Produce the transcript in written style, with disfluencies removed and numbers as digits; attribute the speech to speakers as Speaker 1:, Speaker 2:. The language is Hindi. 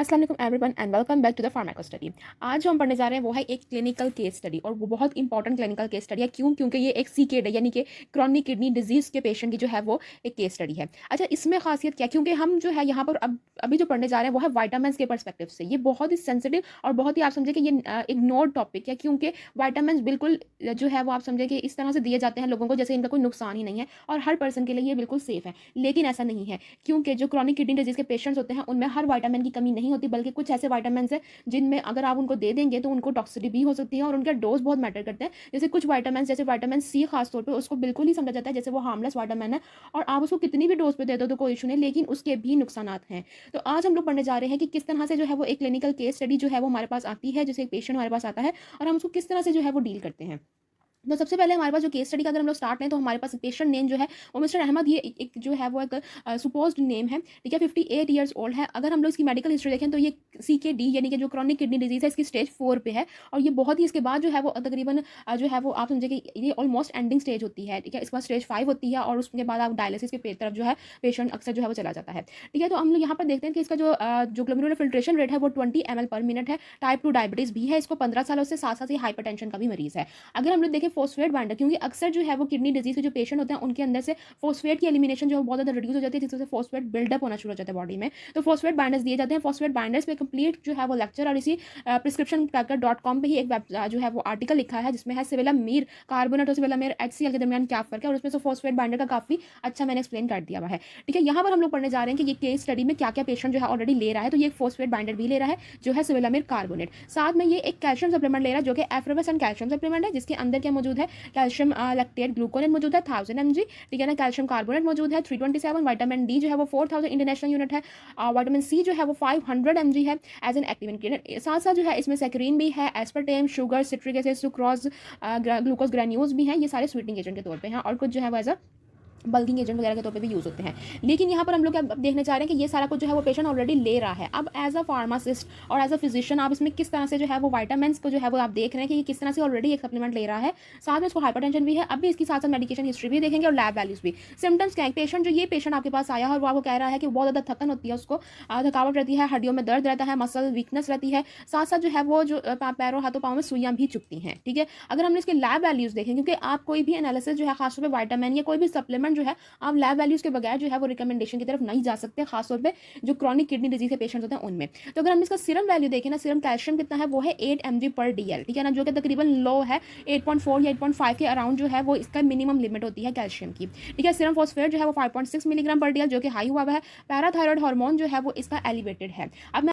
Speaker 1: अस्सलाम वालेकुम everyone and welcome back to the pharmaco study. आज जो हम पढ़ने जा रहे हैं वो है एक क्लिनिकल केस स्टडी और वो बहुत इंपॉर्टेंट क्लिनिकल केस स्टडी है। क्यों? क्योंकि ये एक सीकेड है, यानी कि क्रॉनिक किडनी डिजीज़ के पेशेंट की जो है वो एक केस स्टडी है। अच्छा, इसमें खासियत क्या है? क्योंकि हम जो है यहाँ पर अभी जो पढ़ने जा रहे हैं वो है विटामिन्स के पर्सपेक्टिव से। ये बहुत ही सेंसिटिव और बहुत ही आप समझे कि ये इग्नोर्ड टॉपिक है, क्योंकि विटामिन्स बिल्कुल जो है वो आप समझे कि इस तरह से दिए जाते हैं लोगों को जैसे इनका कोई नुकसान ही नहीं है और हर पर्सन के लिए ये बिल्कुल सेफ है। लेकिन ऐसा नहीं है, क्योंकि जो क्रॉनिक किडनी डिजीज़ के पेशेंट्स होते हैं उनमें हर विटामिन की कमी नहीं होती, बल्कि कुछ ऐसे विटामिन्स हैं जिनमें अगर आप उनको दे देंगे तो उनको टॉक्सिसिटी भी हो सकती है और उनका डोज बहुत मैटर करते हैं। जैसे कुछ विटामिन्स, जैसे विटामिन सी खास तौर पे, उसको बिल्कुल ही समझा जाता है जैसे वो हार्मलेस विटामिन है और आप उसको कितनी भी डोज पे दे दो तो कोई इशू नहीं, लेकिन उसके भी नुकसानात हैं। तो आज हम लोग पढ़ने जा रहे हैं कि किस तरह से जो है वो एक क्लिनिकल केस स्टडी जो है वो हमारे पास आती है, जैसे एक पेशेंट हमारे पास आता है और हम उसको किस तरह से जो है वो डील करते हैं। तो सबसे पहले हमारे पास जो केस स्टडी का अगर हम लोग स्टार्ट लें तो हमारे पास पेशेंट नेम जो है वो मिस्टर अहमद, ये एक जो है वो एक सुपोज्ड नेम है, ठीक है। 58 ईयर्स ओल्ड है। अगर हम लोग इसकी मेडिकल हिस्ट्री देखें तो ये CKD यानी कि जो क्रॉनिक किडनी डिजीज़ है इसकी स्टेज 4 पे है और ये बहुत ही इसके बाद जो है वो तकरीबन जो है वो आप समझे कि ये ऑलमोस्ट एंडिंग स्टेज होती है, ठीक है। इसके बाद स्टेज 5 होती है और उसके बाद आप डायलिसिस के तरफ जो है पेशेंट अक्सर जो है वो चला जाता है, ठीक है। तो हम लोग यहाँ पर देखते हैं कि इसका जो ग्लोमेरुलर फिल्ट्रेशन रेट है वो 20 ml/मिनट है। टाइप 2 डायबिटीज़ भी है इसको, 15 सालों से, साथ साथ ये हाइपरटेंशन का भी मरीज़ है। अगर हम लोग देखें फॉस्फेट बाइंडर, क्योंकि अक्सर जो है वो किडनी डिजीज के जो पेशेंट होते हैं उनके अंदर से फॉस्फेट की एलिमिनेशन जो है बहुत ज़्यादा रिड्यूस हो जाती है, जिससे फॉस्फेट बिल्डअप होना शुरू हो जाता है बॉडी में। तो फॉस्फेट बाइंडर्स दिए जाते हैं। फॉस्फेट बाइंडर्स पे कंप्लीट जो है वो लेक्चर और इसी prescriptiontracker.com पे ही एक वेब जो है वो आर्टिकल लिखा है जिसमें है सिविलामेर कार्बोनेट और सिविलामेर HCl के दरमियान क्या फ़र्क है, और उसमें से फॉस्फेट बाइंडर का काफ़ी अच्छा मैंने एक्सप्लेन कर दिया हुआ है, ठीक है। यहाँ पर हम लोग पढ़ने जा रहे हैं कि ये केस स्टडी में क्या क्या पेशेंट जो है ऑलरेडी ले रहा है। तो ये फॉस्फेट बाइंडर भी ले रहा है जो है सिविलामेर कार्बोनेट, साथ में ये एक कैल्शियम सप्लीमेंट ले रहा है जो कि एफ्रोवेसन कैल्शियम सप्लीमेंट है, जिसके अंदर क्या मौजूद है, कैल्शियम लैक्टेट ग्लूकोनेट मौजूद है 1000 mg, ठीक है ना। कैल्शियम कार्बोनेट मौजूद है 327। विटामिन डी जो है वो 4000 इंटरनेशनल यूनिट है। विटामिन सी जो है वो 500 mg है एज एन एक्टिव इंग्रेडिएंट। साथ साथ जो है इसमें सैकरीन भी है, aspartame, sugar, citric acid, sucrose, glucose granules भी हैं। ये सारे स्वीटनिंग एजेंट के तौर पे हैं और कुछ जो है वो एज अ बल्किंग एजेंट वगैरह के तौर पे भी यूज़ होते हैं। लेकिन यहाँ पर हम लोग अब देखने चाह रहे हैं कि ये सारा कुछ जो है वो पेशेंट ऑलरेडी ले रहा है। अब एज अ फार्मासिस्ट और एज अ फिजिशियन आप इसमें किस तरह से जो है वो विटामिन्स को जो है वो आप देख रहे हैं कि ये किस तरह से ऑलरेडी एक सप्लीमेंट ले रहा है, साथ में इसको हाइपरटेंशन भी है। अब भी इसकी साथ साथ मेडिकेशन हिस्ट्री भी देखेंगे और लैब वैल्यूज़ भी। सिम्टम्स क्या है, पेशेंट जो ये पेशेंट आपके पास आया है और वो आपको कह रहा है कि बहुत ज़्यादा थकन होती है, उसको थकावट रहती है, हड्डियों में दर्द रहता है, मसल वीकनेस रहती है, साथ साथ जो है वो जो पैरों हाथों पाँव में सुइयाँ भी चुभती हैं, ठीक है। अगर हमने इसके लैब वैल्यूज़ देखें, क्योंकि आप कोई भी एनालिसिस जो है खासतौर पर विटामिन या कोई भी सप्लीमेंट जो है आप लैब वैल्यूज़ के बगैर जो है वो रिकमेंडेशन की तरफ नहीं जा सकते, खासतौर पे जो क्रॉनिक किडनी डिजीज के पेशेंट्स होते हैं उनमें। तो अगर हम इसका सीरम वैल्यू देखें ना, सीरम कैल्शियम कितना है वो है 8 mg/dl, ठीक है ना, जो कि तकरीबन लो है। 8.4 या 8.5 के अराउंड जो है वो इसका मिनिमम लिमिट होती है कैल्शियम की, ठीक है। सीरम फॉस्फेट जो है वो 5.6 mg/dl जो कि हाई हुआ है। पैराथायरॉयड हार्मोन जो है वो इसका एलिवेटेड है। अब